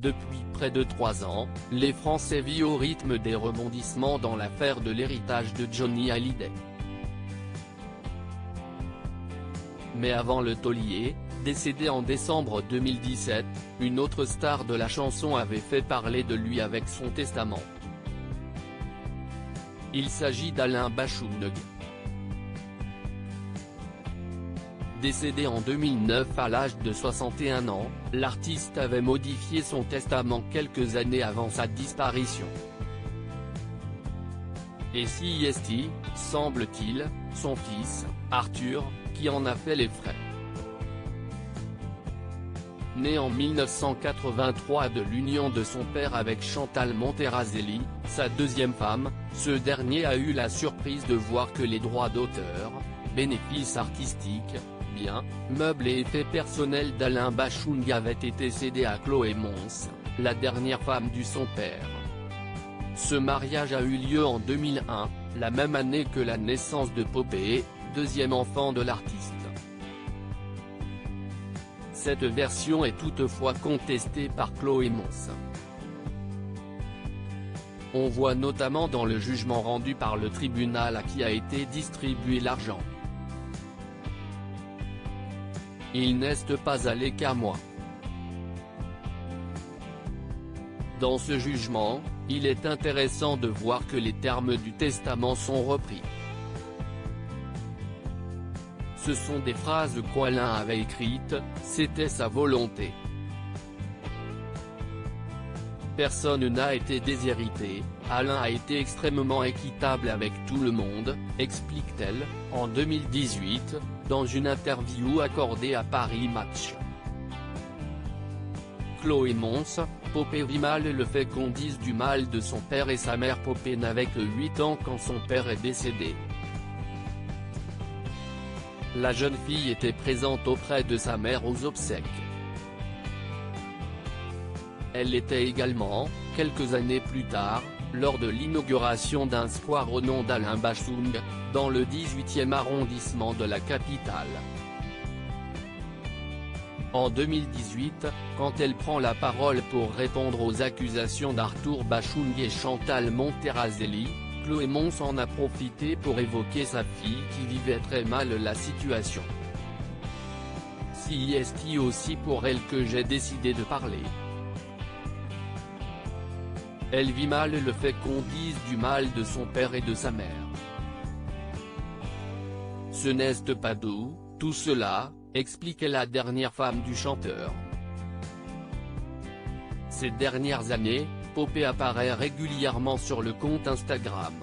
Depuis près de 3 ans, les Français vivent au rythme des rebondissements dans l'affaire de l'héritage de Johnny Hallyday. Mais avant le taulier, décédé en décembre 2017, une autre star de la chanson avait fait parler de lui avec son testament. Il s'agit d'Alain Bashung. Décédé en 2009 à l'âge de 61 ans, l'artiste avait modifié son testament quelques années avant sa disparition. Et c'est, semble-t-il, son fils, Arthur, qui en a fait les frais. Né en 1983 de l'union de son père avec Chantal Monterazelli, sa deuxième femme, ce dernier a eu la surprise de voir que les droits d'auteur, bénéfices artistiques, biens, meubles et effets personnels d'Alain Bashung avaient été cédés à Chloé Mons, la dernière femme de son père. Ce mariage a eu lieu en 2001, la même année que la naissance de Popé, deuxième enfant de l'artiste. Cette version est toutefois contestée par Chloé Mons. On voit notamment dans le jugement rendu par le tribunal à qui a été distribué l'argent. Il n'est pas allé qu'à moi. Dans ce jugement, il est intéressant de voir que les termes du testament sont repris. Ce sont des phrases qu'Alain avait écrites, c'était sa volonté. Personne n'a été déshérité, Alain a été extrêmement équitable avec tout le monde, explique-t-elle, en 2018, dans une interview accordée à Paris Match. Chloé Mons, Popé vit mal le fait qu'on dise du mal de son père et sa mère. Popé n'avait que 8 ans quand son père est décédé. La jeune fille était présente auprès de sa mère aux obsèques. Elle l'était également, quelques années plus tard, lors de l'inauguration d'un square au nom d'Alain Bashung, dans le 18e arrondissement de la capitale. En 2018, quand elle prend la parole pour répondre aux accusations d'Arthur Bashung et Chantal Monterazelli, Chloé Mons en a profité pour évoquer sa fille qui vivait très mal la situation. C'est aussi pour elle que j'ai décidé de parler. Elle vit mal le fait qu'on dise du mal de son père et de sa mère. Ce n'est pas doux, tout cela, expliquait la dernière femme du chanteur. Ces dernières années, Popé apparaît régulièrement sur le compte Instagram.